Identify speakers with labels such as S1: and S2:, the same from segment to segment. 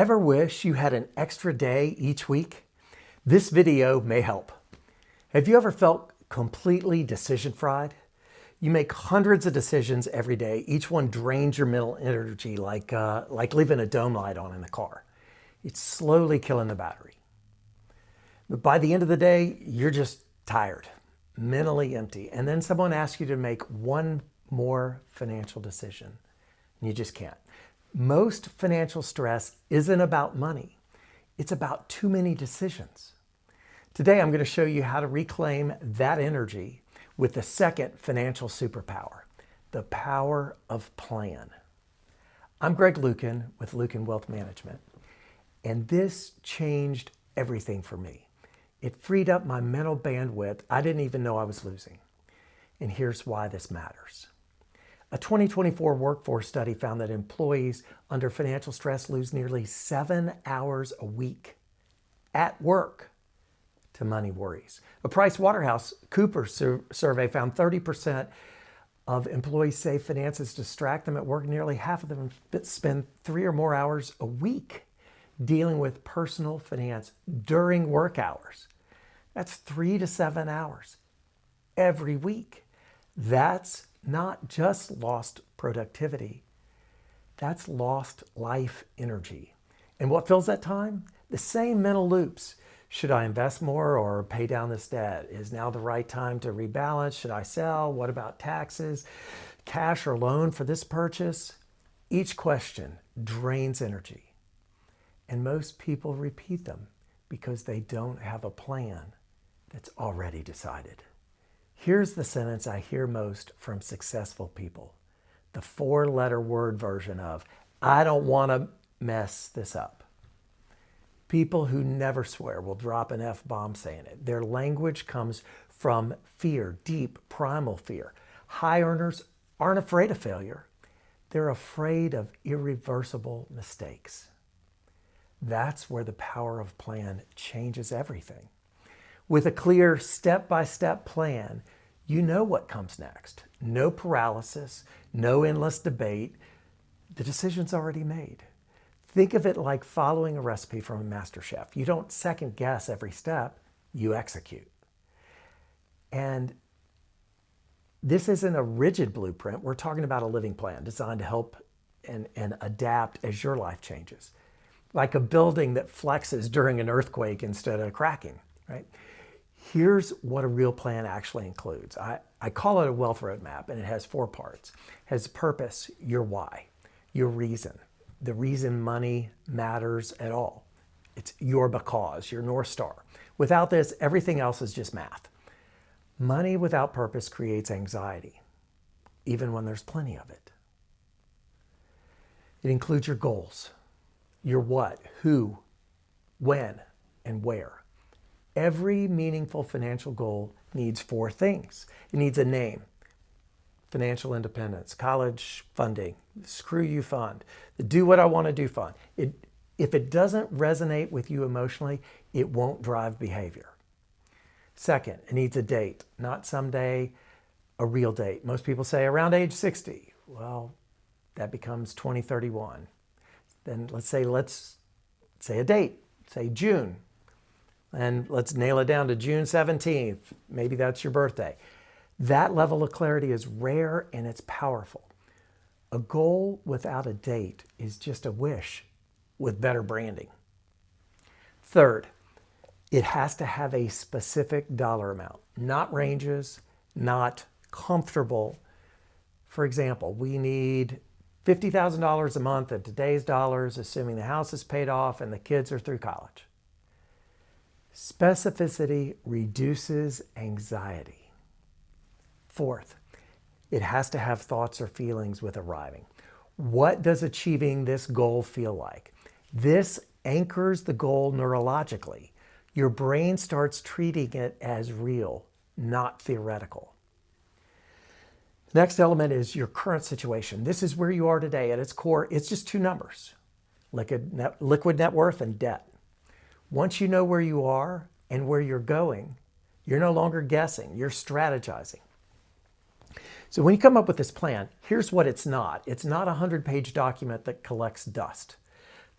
S1: Ever wish you had an extra day each week? This video may help. Have you ever felt completely decision fried? You make hundreds of decisions every day. Each one drains your mental energy like leaving a dome light on in the car. It's slowly killing the battery. But by the end of the day, you're just tired, mentally empty. And then someone asks you to make one more financial decision, and you just can't. Most financial stress isn't about money. It's about too many decisions. Today, I'm going to show you how to reclaim that energy with the second financial superpower, the power of plan. I'm Greg Lucan with Lucan Wealth Management, and this changed everything for me. It freed up my mental bandwidth I didn't even know I was losing. And here's why this matters. A 2024 workforce study found that employees under financial stress lose nearly 7 hours a week at work to money worries. A PricewaterhouseCoopers survey found 30% of employees say finances distract them at work. Nearly half of them spend 3 or more hours a week dealing with personal finance during work hours. That's 3 to 7 hours every week. That's not just lost productivity, that's lost life energy. And what fills that time? The same mental loops. Should I invest more or pay down this debt? Is now the right time to rebalance? Should I sell? What about taxes? Cash or loan for this purchase? Each question drains energy. And most people repeat them because they don't have a plan that's already decided. Here's the sentence I hear most from successful people. The 4-letter word version of, I don't want to mess this up. People who never swear will drop an F-bomb saying it. Their language comes from fear, deep primal fear. High earners aren't afraid of failure. They're afraid of irreversible mistakes. That's where the power of plan changes everything. With a clear step-by-step plan, you know what comes next. No paralysis, no endless debate. The decision's already made. Think of it like following a recipe from a master chef. You don't second guess every step, you execute. And this isn't a rigid blueprint. We're talking about a living plan designed to help and adapt as your life changes. Like a building that flexes during an earthquake instead of cracking, right? Here's what a real plan actually includes. I call it a wealth roadmap, and it has 4 parts. It has purpose, your why, your reason, the reason money matters at all. It's your because, your North Star. Without this, everything else is just math. Money without purpose creates anxiety, even when there's plenty of it. It includes your goals, your what, who, when, and where. Every meaningful financial goal needs 4 things. It needs a name, financial independence, college funding, screw you fund, the do what I want to do fund. If it doesn't resonate with you emotionally, it won't drive behavior. Second, it needs a date, not someday, a real date. Most people say around age 60. Well, that becomes 2031. Then let's say a date, say June. And let's nail it down to June 17th. Maybe that's your birthday. That level of clarity is rare and it's powerful. A goal without a date is just a wish with better branding. Third, it has to have a specific dollar amount, not ranges, not comfortable. For example, we need $50,000 a month in today's dollars, assuming the house is paid off and the kids are through college. Specificity reduces anxiety. Fourth, it has to have thoughts or feelings with arriving. What does achieving this goal feel like? This anchors the goal neurologically. Your brain starts treating it as real, not theoretical. Next element is your current situation. This is where you are today. At its core, it's just 2 numbers, liquid net worth and debt. Once you know where you are and where you're going, you're no longer guessing, you're strategizing. So when you come up with this plan, here's what it's not. It's not a 100-page document that collects dust.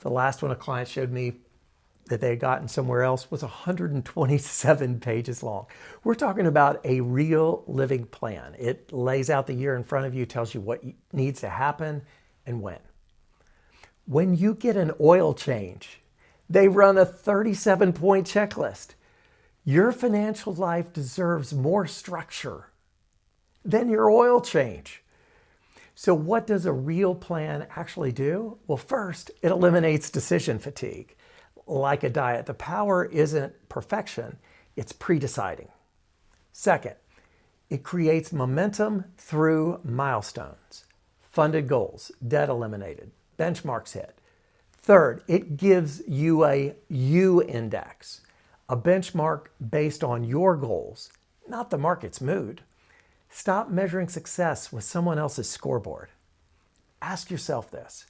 S1: The last one a client showed me that they had gotten somewhere else was 127 pages long. We're talking about a real living plan. It lays out the year in front of you, tells you what needs to happen and when. When you get an oil change, they run a 37-point checklist. Your financial life deserves more structure than your oil change. So what does a real plan actually do? Well, first, it eliminates decision fatigue. Like a diet, the power isn't perfection, it's pre-deciding. Second, it creates momentum through milestones, funded goals, debt eliminated, benchmarks hit. Third, it gives you a U index, a benchmark based on your goals, not the market's mood. Stop measuring success with someone else's scoreboard. Ask yourself this: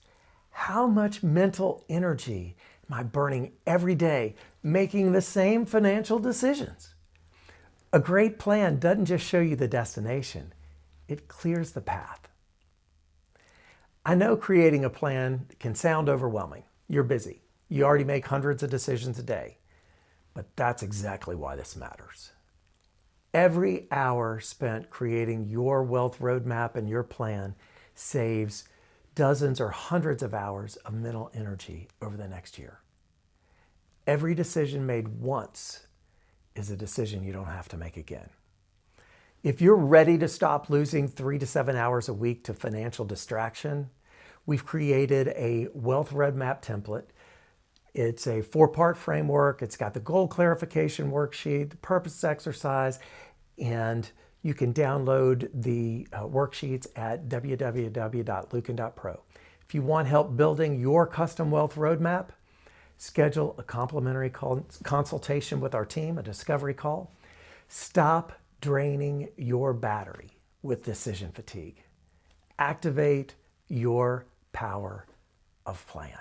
S1: how much mental energy am I burning every day making the same financial decisions? A great plan doesn't just show you the destination, it clears the path. I know creating a plan can sound overwhelming. You're busy. You already make hundreds of decisions a day. But that's exactly why this matters. Every hour spent creating your wealth roadmap and your plan saves dozens or hundreds of hours of mental energy over the next year. Every decision made once is a decision you don't have to make again. If you're ready to stop losing 3 to 7 hours a week to financial distraction, we've created a wealth roadmap template. It's a 4-part framework. It's got the goal clarification worksheet, the purpose exercise, and you can download the worksheets at www.lucan.pro. If you want help building your custom wealth roadmap, schedule a complimentary consultation with our team, a discovery call. Stop draining your battery with decision fatigue. Activate your power of plan.